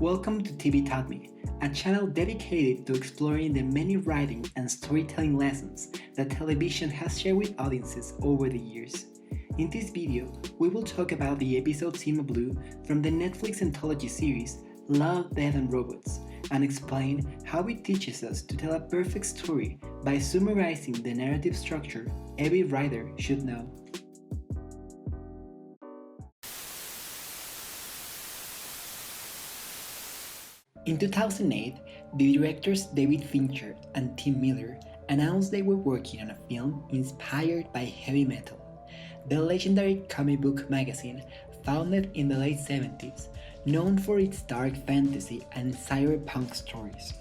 Welcome to TV Taught Me, a channel dedicated to exploring the many writing and storytelling lessons that television has shared with audiences over the years. In this video, we will talk about the episode Zima Blue from the Netflix anthology series Love, Death and Robots, and explain how it teaches us to tell a perfect story by summarizing the narrative structure every writer should know. In 2008, the directors David Fincher and Tim Miller announced they were working on a film inspired by heavy metal, the legendary comic book magazine founded in the late 70s, known for its dark fantasy and cyberpunk stories.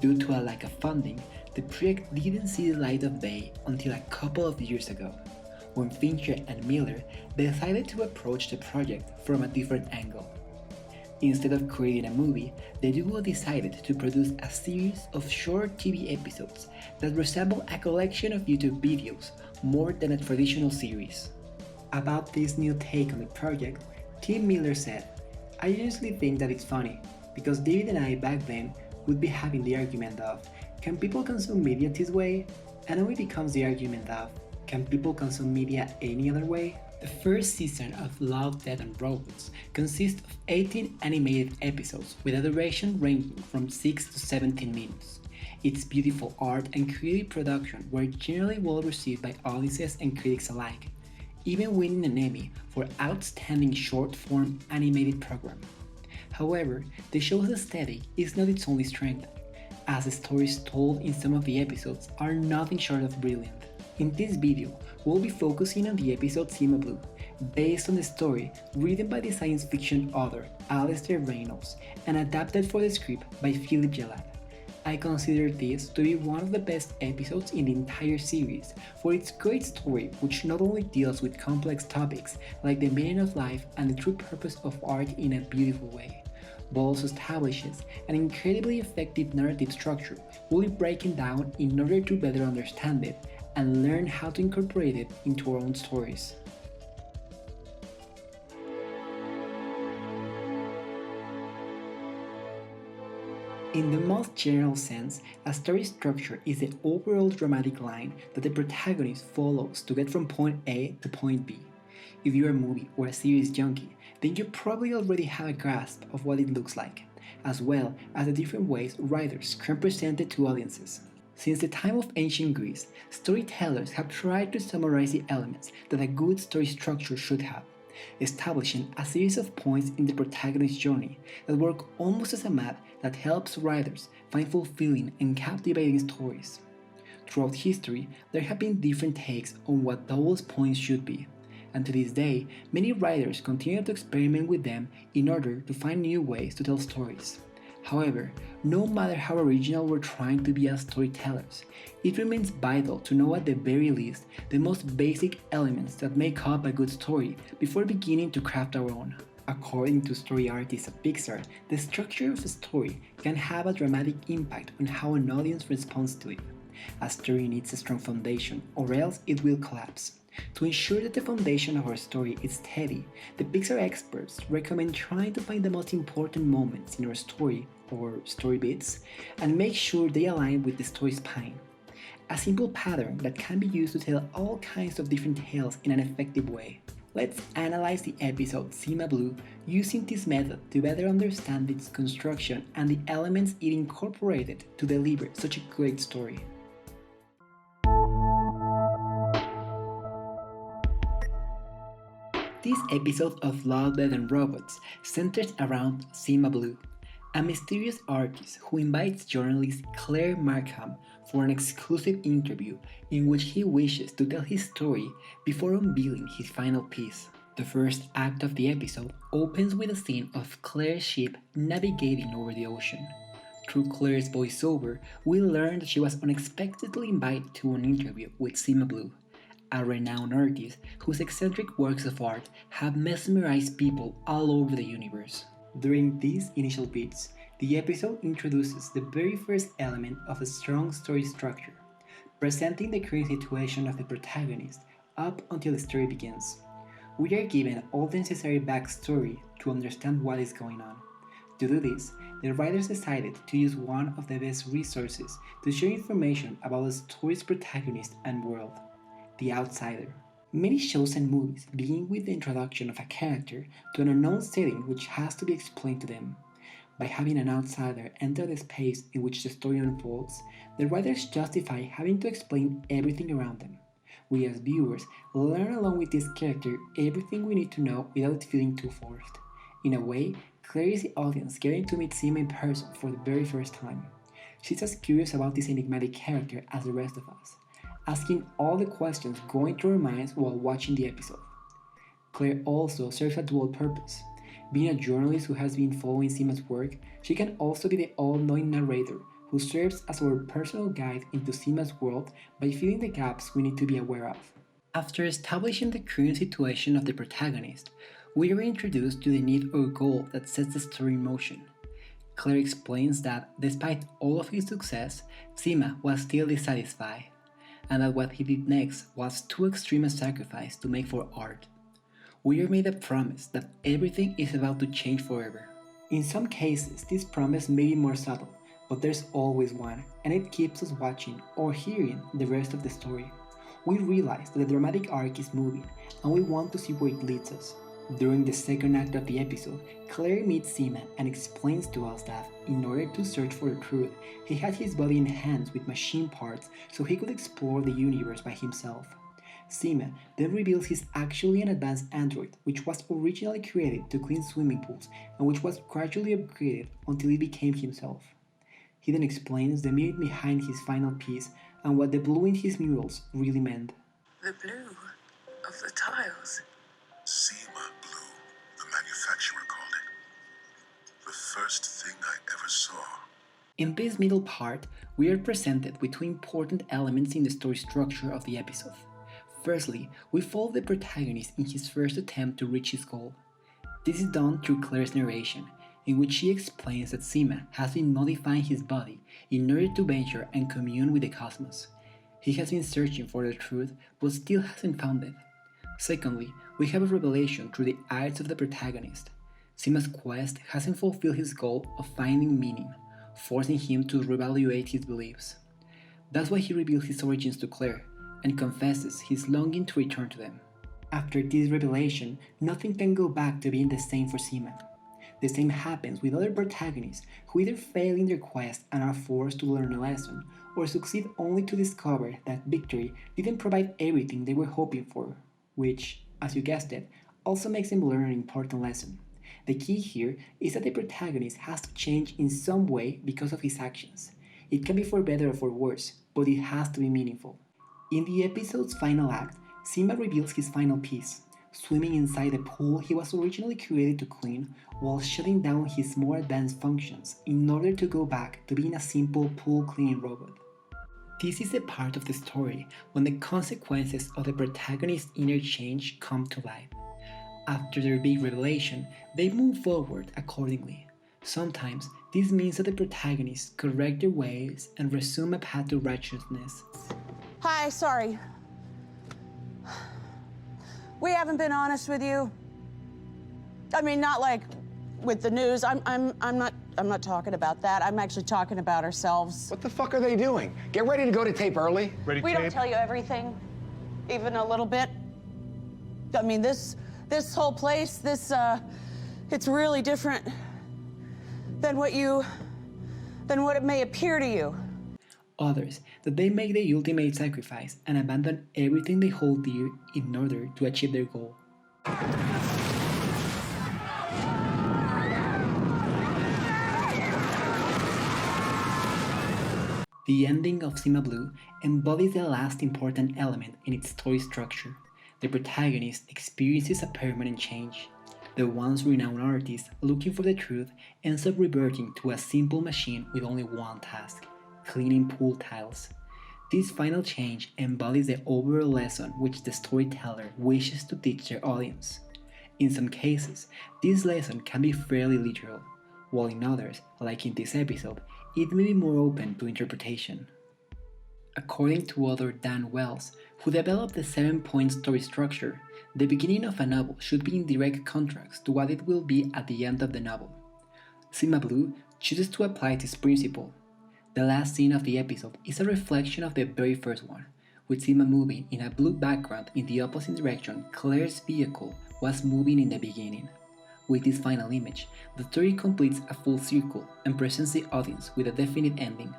Due to a lack of funding, the project didn't see the light of day until a couple of years ago, when Fincher and Miller decided to approach the project from a different angle. Instead of creating a movie, the duo decided to produce a series of short TV episodes that resemble a collection of YouTube videos more than a traditional series. About this new take on the project, Tim Miller said, "I honestly think that it's funny, because David and I back then would be having the argument of, can people consume media this way? And now it becomes the argument of, can people consume media any other way?" The first season of Love, Death and Robots consists of 18 animated episodes with a duration ranging from 6 to 17 minutes. Its beautiful art and creative production were generally well received by audiences and critics alike, even winning an Emmy for Outstanding Short-Form Animated Program. However, the show's aesthetic is not its only strength, as the stories told in some of the episodes are nothing short of brilliant. In this video, we'll be focusing on the episode Zima Blue, based on the story written by the science fiction author Alastair Reynolds and adapted for the script by Philip Gelad. I consider this to be one of the best episodes in the entire series for its great story, which not only deals with complex topics like the meaning of life and the true purpose of art in a beautiful way, but also establishes an incredibly effective narrative structure we'll be breaking down in order to better understand it and learn how to incorporate it into our own stories. In the most general sense, a story structure is the overall dramatic line that the protagonist follows to get from point A to point B. If you're a movie or a series junkie, then you probably already have a grasp of what it looks like, as well as the different ways writers can present it to audiences. Since the time of ancient Greece, storytellers have tried to summarize the elements that a good story structure should have, establishing a series of points in the protagonist's journey that work almost as a map that helps writers find fulfilling and captivating stories. Throughout history, there have been different takes on what those points should be, and to this day, many writers continue to experiment with them in order to find new ways to tell stories. However, no matter how original we're trying to be as storytellers, it remains vital to know at the very least the most basic elements that make up a good story before beginning to craft our own. According to story artists at Pixar, the structure of a story can have a dramatic impact on how an audience responds to it. A story needs a strong foundation, or else it will collapse. To ensure that the foundation of our story is steady, the Pixar experts recommend trying to find the most important moments in our story, or story beats, and make sure they align with the story spine. A simple pattern that can be used to tell all kinds of different tales in an effective way. Let's analyze the episode Zima Blue using this method to better understand its construction and the elements it incorporated to deliver such a great story. This episode of Love, Death and Robots centers around Zima Blue, a mysterious artist who invites journalist Claire Markham for an exclusive interview in which he wishes to tell his story before unveiling his final piece. The first act of the episode opens with a scene of Claire's ship navigating over the ocean. Through Claire's voiceover, we learn that she was unexpectedly invited to an interview with Zima Blue, a renowned artist whose eccentric works of art have mesmerized people all over the universe. During these initial beats, the episode introduces the very first element of a strong story structure, presenting the current situation of the protagonist up until the story begins. We are given all the necessary backstory to understand what is going on. To do this, the writers decided to use one of the best resources to share information about the story's protagonist and world, the outsider. Many shows and movies begin with the introduction of a character to an unknown setting which has to be explained to them. By having an outsider enter the space in which the story unfolds, the writers justify having to explain everything around them. We as viewers learn along with this character everything we need to know without it feeling too forced. In a way, Claire is the audience getting to meet Zima in person for the very first time. She's as curious about this enigmatic character as the rest of us, asking all the questions going through her minds while watching the episode. Claire also serves a dual purpose. Being a journalist who has been following Zima's work, she can also be the all-knowing narrator who serves as our personal guide into Zima's world by filling the gaps we need to be aware of. After establishing the current situation of the protagonist, we are introduced to the need or goal that sets the story in motion. Claire explains that, despite all of his success, Zima was still dissatisfied, and that what he did next was too extreme a sacrifice to make for art. We are made a promise that everything is about to change forever. In some cases, this promise may be more subtle, but there's always one, and it keeps us watching or hearing the rest of the story. We realize that the dramatic arc is moving, and we want to see where it leads us. During the second act of the episode, Claire meets Zima and explains to us that, in order to search for the truth, he had his body enhanced with machine parts so he could explore the universe by himself. Zima then reveals he's actually an advanced android which was originally created to clean swimming pools and which was gradually upgraded until he became himself. He then explains the meaning behind his final piece and what the blue in his murals really meant. The blue of the tiles. Zima Blue, the manufacturer called it. The first thing I ever saw. In this middle part, we are presented with two important elements in the story structure of the episode. Firstly, we follow the protagonist in his first attempt to reach his goal. This is done through Claire's narration, in which she explains that Zima has been modifying his body in order to venture and commune with the cosmos. He has been searching for the truth, but still hasn't found it. Secondly, we have a revelation through the eyes of the protagonist. Zima's quest hasn't fulfilled his goal of finding meaning, forcing him to reevaluate his beliefs. That's why he reveals his origins to Claire, and confesses his longing to return to them. After this revelation, nothing can go back to being the same for Zima. The same happens with other protagonists who either fail in their quest and are forced to learn a lesson, or succeed only to discover that victory didn't provide everything they were hoping for, which, as you guessed it, also makes them learn an important lesson. The key here is that the protagonist has to change in some way because of his actions. It can be for better or for worse, but it has to be meaningful. In the episode's final act, Zima reveals his final piece, swimming inside the pool he was originally created to clean while shutting down his more advanced functions in order to go back to being a simple pool cleaning robot. This is the part of the story when the consequences of the protagonist's inner change come to light. After their big revelation, they move forward accordingly. Sometimes this means that the protagonists correct their ways and resume a path to righteousness. Hi, sorry. We haven't been honest with you. I mean, not like with the news. I'm not talking about that. I'm actually talking about ourselves. What the fuck are they doing? Get ready to go to tape early. We don't tell you everything, even a little bit. I mean, this whole place, it's really different than what it may appear to you. Others, that they make the ultimate sacrifice and abandon everything they hold dear in order to achieve their goal. The ending of Zima Blue embodies the last important element in its story structure. The protagonist experiences a permanent change. The once renowned artist looking for the truth ends up reverting to a simple machine with only one task: cleaning pool tiles. This final change embodies the overall lesson which the storyteller wishes to teach their audience. In some cases, this lesson can be fairly literal, while in others, like in this episode, it may be more open to interpretation. According to author Dan Wells, who developed the 7-point story structure, the beginning of a novel should be in direct contrast to what it will be at the end of the novel. Zima Blue chooses to apply this principle. The last scene of the episode is a reflection of the very first one, with Zima moving in a blue background in the opposite direction Claire's vehicle was moving in the beginning. With this final image, the story completes a full circle and presents the audience with a definite ending.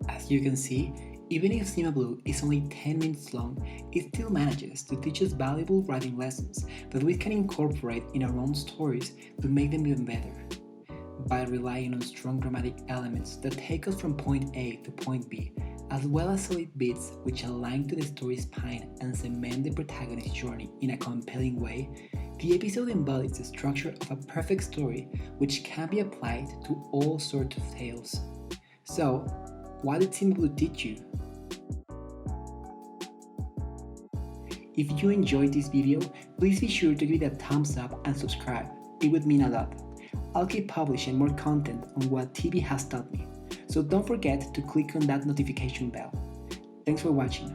As you can see, even if Zima Blue is only 10 minutes long, it still manages to teach us valuable writing lessons that we can incorporate in our own stories to make them even better. By relying on strong dramatic elements that take us from point A to point B, as well as solid beats which align to the story's spine and cement the protagonist's journey in a compelling way, the episode embodies the structure of a perfect story which can be applied to all sorts of tales. So, what did Zima Blue teach you? If you enjoyed this video, please be sure to give it a thumbs up and subscribe. It would mean a lot. I'll keep publishing more content on what TV has taught me, so don't forget to click on that notification bell. Thanks for watching.